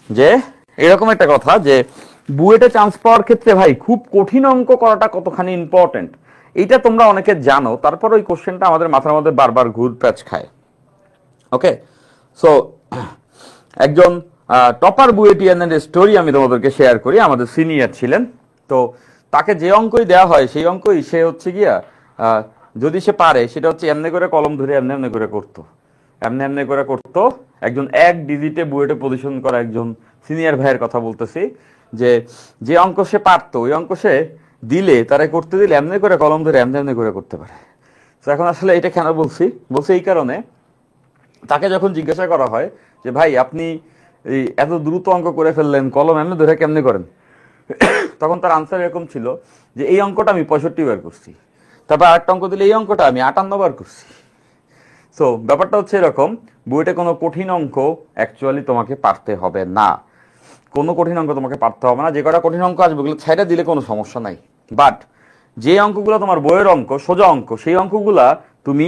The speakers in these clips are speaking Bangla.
যে এরকম একটা কথা যে বুয়েটে চান্স পাওয়ার ক্ষেত্রে ভাই খুব কঠিন অঙ্ক করাটা কতখানি ইম্পর্টেন্ট এইটা তোমরা অনেকে জানো, তারপর ওই কোশ্চেনটা আমাদের মাথার মধ্যে বারবার ঘুরপ্যাচ খায়। ওকে, সো একজন টপার বুয়েটিয়ানের স্টোরি আমি তোমাদেরকে শেয়ার করি। আমাদের সিনিয়র ছিলেন, তো তাকে যে অঙ্কই দেওয়া হয় সেই অঙ্কই সে হচ্ছে গিয়া যদি সে পারে সেটা হচ্ছে এমনি করে কলম ধরে এমনি এমনি করে করতো, এমনি এমনি করে করতো। একজন এক ডিজিটে বুয়েটে পজিশন করা একজন সিনিয়র ভাইয়ের কথা বলতেছি, যে যে অঙ্ক সে পারতো ওই অঙ্ক সে দিলে তারা করতে দিলে এমনি করে কলম ধরে এমনি এমনি করে করতে পারে। তো এখন আসলে এটা কেন বলছি, এই কারণে তাকে যখন জিজ্ঞাসা করা হয় যে ভাই আপনি এই এত দ্রুত অঙ্ক করে ফেললেন, কলম এমনি ধরে কেমনে করেন, তখন তার আনসার এরকম ছিল যে এই অঙ্কটা আমি 65 বার করছি, তারপর আরেকটা অঙ্ক দিলে এই অঙ্কটা আমি 58 বার করছি। সো ব্যাপারটা হচ্ছে এরকম, বুয়েটে কোনো কঠিন অঙ্ক অ্যাকচুয়ালি তোমাকে পারতে হবে না, কোনো কঠিন অঙ্ক তোমাকে পারতে হবে না। যে কটা কঠিন অঙ্ক আসবে ওগুলো ছেড়ে দিলে কোনো সমস্যা নাই, বাট যে অঙ্কগুলো তোমার বইয়ের অঙ্ক, সোজা অঙ্ক, সেই অঙ্কগুলা তুমি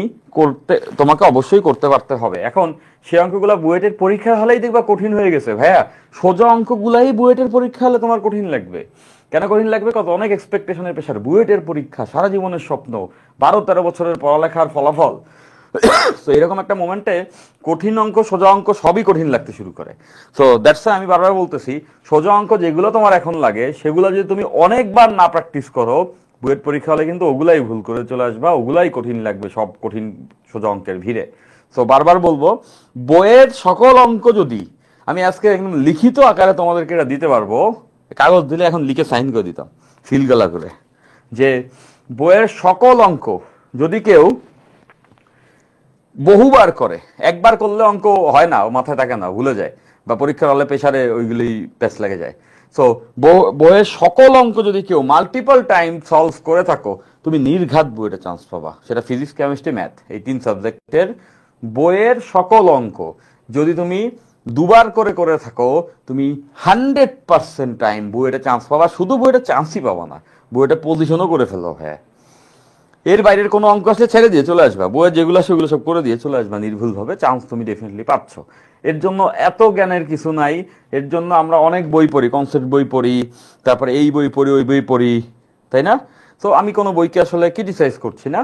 তোমাকে অবশ্যই করতে পারতে হবে। এখন সেই অঙ্কগুলা বুয়েটের পরীক্ষা হলেই দেখবা কঠিন হয়ে গেছে ভাইয়া, সোজা অঙ্কগুলাই বুয়েটের পরীক্ষা হলে তোমার কঠিন লাগবে। কেন কঠিন লাগবে? কত অনেক এক্সপেকটেশনের প্রেশার, বুয়েটের পরীক্ষা, সারা জীবনের স্বপ্ন, 12-13 বছরের পড়ালেখার ফলাফল। তো এরকম একটা মোমেন্টে কঠিন অঙ্ক সোজা অঙ্ক সবই কঠিন লাগতে শুরু করে। সো দ্যাটস আমি বারবার বলতেছি, সোজা অঙ্ক যেগুলো তোমার এখন লাগে সেগুলো যদি তুমি অনেকবার না প্র্যাকটিস করো, বুয়েট পরীক্ষা হলে কিন্তু ওগুলাই ভুল করে চলে আসবা, ওগুলাই কঠিন লাগবে সব কঠিন সোজা অঙ্কের ভিড়ে। সো বারবার বলবো, বইয়ের সকল অঙ্ক যদি আমি আজকে একদম লিখিত আকারে তোমাদেরকে এটা দিতে পারবো, কাগজ দিলে এখন লিখে সাইন করে দিতাম সিলগালা করে, যে বইয়ের সকল অঙ্ক যদি কেউ বহুবার করে, একবার করলে অঙ্ক হয় না, ও মাথায় থাকে না, ভুলে যায়, বা পরীক্ষার হলে প্রেসারে ওইগুলি প্যাচ লেগে যায়। সো বইয়ের সকল অঙ্ক যদি কেউ মাল্টিপল টাইম সলভ করে থাকো, তুমি নির্ঘাত বইটা চান্স পাবা। সেটা ফিজিক্স, কেমিস্ট্রি, ম্যাথ, এই 3 সাবজেক্টের বইয়ের সকল অঙ্ক যদি তুমি দুবার করে করে থাকো, তুমি 100% টাইম বইটা চান্স পাবা। শুধু বইটা চান্সই পাবা না, বইটা পজিশনও করে ফেলো। হ্যাঁ, এর বাইরের কোনো অঙ্ক আসলে ছেড়ে দিয়ে চলে আসবা, বইয়ের যেগুলো সেগুলো সব করে দিয়ে চলে আসবা নির্ভুলভাবে, চান্স তুমি ডেফিনেটলি পাচ্ছ। এর জন্য এত জ্ঞানের কিছু নাই, এর জন্য আমরা অনেক বই পড়ি, কনসেপ্ট বই পড়ি, তারপরে এই বই পড়ি ওই বই পড়ি, তাই না? তো আমি কোনো বইকে আসলে ক্রিটিসাইজ করছি না,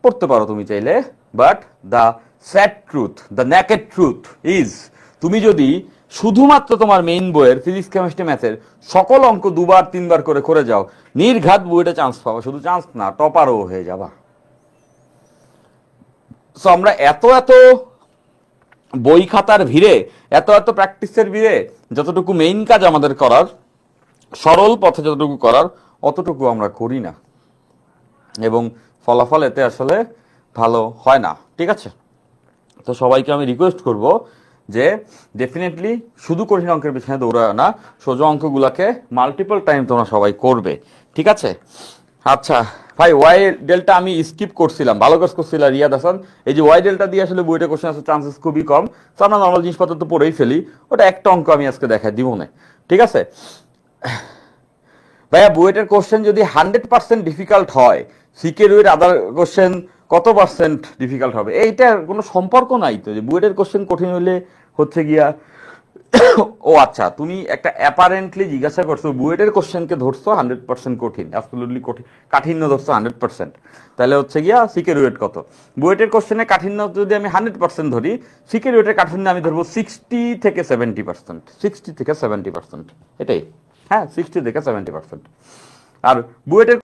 পড়তে পারো তুমি চাইলে, but the sad truth, the naked truth is, তুমি যদি শুধুমাত্র তোমার মেইন বইয়ের ফিজিক্স, কেমিস্ট্রি, ম্যাথের সকল অঙ্ক 2-3 বার করে করে যাও, নির্ঘাত বইটা চান্স পাবা, শুধু চান্স না টপারও হয়ে যাবা। সো আমরা এত এত বই খাতার ভিড়ে, এত এত প্র্যাকটিসের ভিড়ে যতটুকু মেইন কাজ আমাদের করার, সরল পথে যতটুকু করার, অতটুকু আমরা করি না, এবং ফলাফল এতে আসলে ভালো হয় না। ঠিক আছে, তো সবাইকে আমি রিকোয়েস্ট করব যে ডেফিনেটলি শুধু কঠিন অঙ্কের পিছনে দৌড়ায় না, সোজা অঙ্কগুলোকে মাল্টিপল টাইম তোমরা সবাই করবে। ঠিক আছে? আচ্ছা ভাই, ওয়াই ডেল্টা আমি স্কিপ করছিলাম, ভালো কাজ করছিলাম রিয়াদ হাসান। এই যে ওয়াই ডেল্টা দিয়ে আসলে বইটা কোশ্চেন আসার চান্সেস খুবই কম, তো আমরা নর্মাল জিনিসপত্র তো পড়েই ফেলি, ওটা একটা অঙ্ক আমি আজকে দেখাই দিব না। ঠিক আছে ভাইয়া, বুয়েটের কোশ্চেন যদি 100% ডিফিকাল্ট হয়, সিকে রুয়ের আদার কোশ্চেন কত পার্সেন্ট ডিফিকাল্ট হবে? এইটার কোনো সম্পর্ক নাই তো, যে বুয়েটের কোশ্চেন কঠিন হলে হচ্ছে গিয়া ও আচ্ছা, তুমি একটা অ্যাপারেন্টলি জিজ্ঞাসা করছো, বুয়েটের কোশ্চেনকে ধরছো 100% কঠিন, অ্যাবসলিউটলি কঠিন, কাঠিন্য ধরছো 100%, তাহলে হচ্ছে গিয়া সিকে রুয়েট কত? বুয়েটের কোশ্চেনে কাঠিন্য যদি আমি 100% ধরি, সিকে রুয়েটের কাঠিন্য আমি ধরবো 60-70%, 60-70%, এটাই। হ্যাঁ, 60-70%। আর বুয়েটের